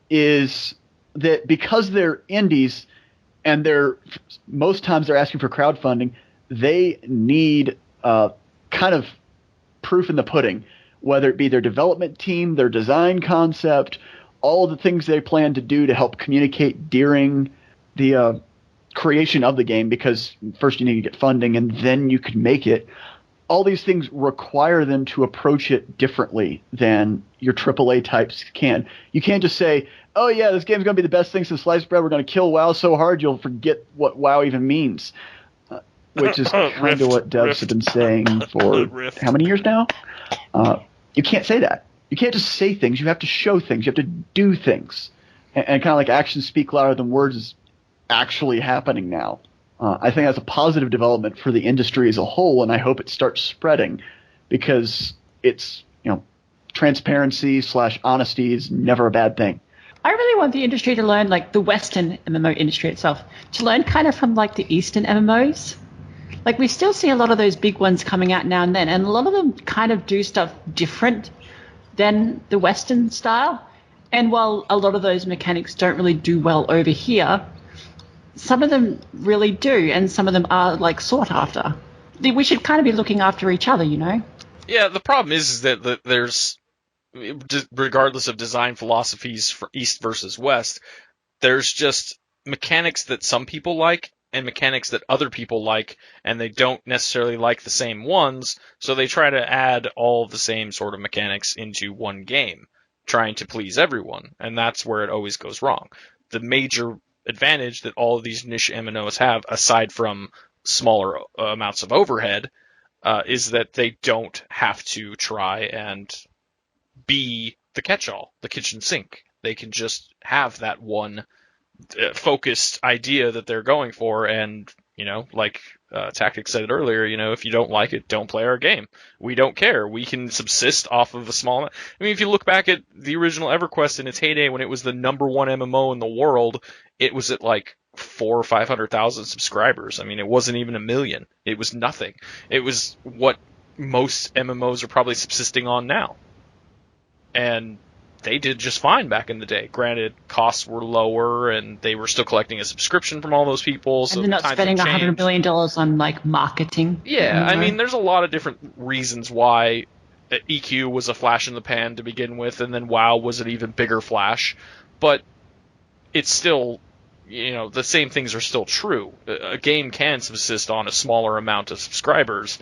is that because they're indies and most times they're asking for crowdfunding, they need kind of proof in the pudding, whether it be their development team, their design concept, all of the things they plan to do to help communicate during the creation of the game, because first you need to get funding and then you can make it. All these things require them to approach it differently than your AAA types can. You can't just say, oh yeah, this game's going to be the best thing since sliced bread. We're going to kill WoW so hard you'll forget what WoW even means. Which is kind of what devs have been saying for how many years now? You can't say that. You can't just say things. You have to show things. You have to do things. And kind of like actions speak louder than words is actually happening now. I think that's a positive development for the industry as a whole, and I hope it starts spreading because it's, transparency / honesty is never a bad thing. I really want the industry to learn, the Western MMO industry itself, to learn kind of from, the Eastern MMOs. We still see a lot of those big ones coming out now and then, and a lot of them kind of do stuff different than the Western style. And while a lot of those mechanics don't really do well over here, some of them really do, and some of them are, sought after. We should kind of be looking after each other, Yeah, the problem is that there's, regardless of design philosophies for East versus West, there's just mechanics that some people like and mechanics that other people like, and they don't necessarily like the same ones, so they try to add all the same sort of mechanics into one game, trying to please everyone, and that's where it always goes wrong. The major advantage that all of these niche MMOs have, aside from smaller amounts of overhead, is that they don't have to try and be the catch-all, the kitchen sink. They can just have that one focused idea that they're going for, and like Tactics said earlier, if you don't like it, don't play our game. We don't care. We can subsist off of a small. I mean, if you look back at the original EverQuest in its heyday, when it was the #1 MMO in the world, it was at like 400,000 or 500,000 subscribers. I mean, it wasn't even 1 million. It was nothing. It was what most MMOs are probably subsisting on now, and they did just fine back in the day. Granted, costs were lower, and they were still collecting a subscription from all those people. So and they're not spending $100 million on like marketing. Yeah, I mean, there's a lot of different reasons why EQ was a flash in the pan to begin with, and then WoW was an even bigger flash. But it's still, the same things are still true. A game can subsist on a smaller amount of subscribers,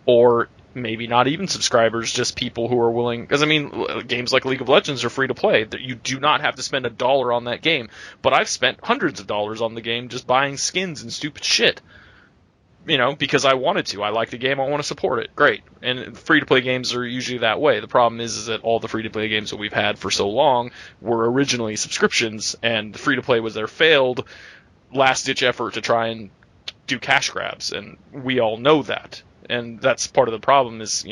or maybe not even subscribers, just people who are willing. Because, I mean, games like League of Legends are free to play. You do not have to spend $1 on that game. But I've spent hundreds of dollars on the game just buying skins and stupid shit. Because I wanted to. I like the game. I want to support it. Great. And free-to-play games are usually that way. The problem is that all the free-to-play games that we've had for so long were originally subscriptions, and the free-to-play was their failed last-ditch effort to try and do cash grabs. And we all know that. And that's part of the problem is,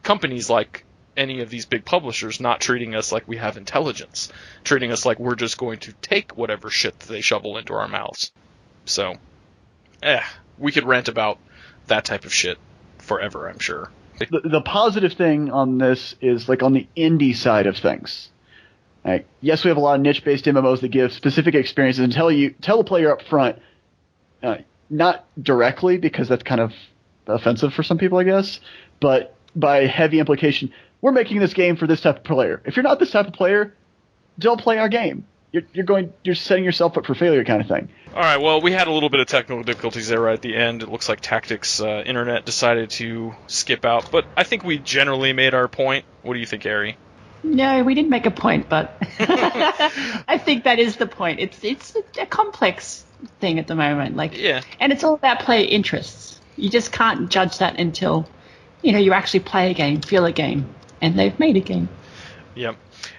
companies like any of these big publishers not treating us like we have intelligence, treating us like we're just going to take whatever shit that they shovel into our mouths. So, we could rant about that type of shit forever, I'm sure. The positive thing on this is, like, on the indie side of things. Like, yes, we have a lot of niche-based MMOs that give specific experiences and tell the player up front, not directly, because that's kind of offensive for some people, I guess, but by heavy implication, we're making this game for this type of player. If you're not this type of player, don't play our game. You're setting yourself up for failure, kind of thing. All right, well, we had a little bit of technical difficulties there right at the end. It looks like Tactics internet decided to skip out, but I think we generally made our point. What do you think, Ari? No, we didn't make a point, but I think that is the point. It's a complex thing at the moment, and it's all about player interests. You just can't judge that until, you actually play a game, feel a game, and they've made a game. Yep.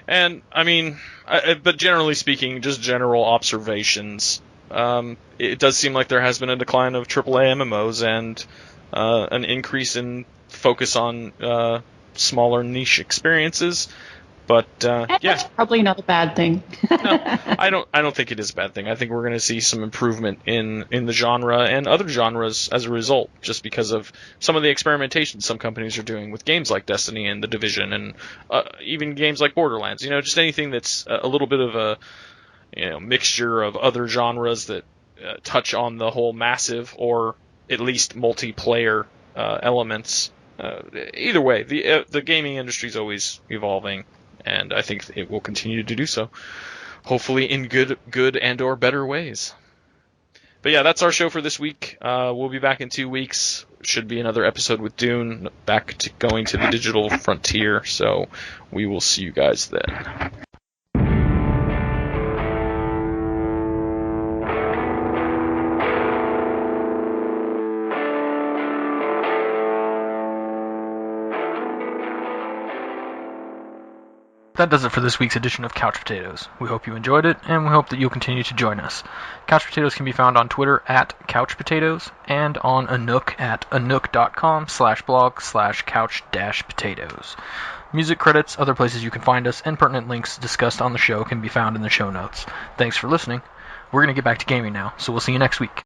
And, I mean, but generally speaking, just general observations, it does seem like there has been a decline of AAA MMOs and an increase in focus on smaller niche experiences. But that's probably not a bad thing. No, I don't think it is a bad thing. I think we're going to see some improvement in the genre and other genres as a result, just because of some of the experimentation some companies are doing with games like Destiny and The Division, and even games like Borderlands. Just anything that's a little bit of a mixture of other genres that touch on the whole massive or at least multiplayer elements. Either way, the gaming industry is always evolving. And I think it will continue to do so, hopefully in good and or better ways. But yeah, that's our show for this week. We'll be back in 2 weeks. Should be another episode with Dune, back to going to the digital frontier. So we will see you guys then. That does it for this week's edition of Couch Potatoes. We hope you enjoyed it, and we hope that you'll continue to join us. Couch Potatoes can be found on Twitter at Couch Potatoes, and on Anook at anook.com/blog/couch-potatoes. Music credits, other places you can find us, and pertinent links discussed on the show can be found in the show notes. Thanks for listening. We're going to get back to gaming now, so we'll see you next week.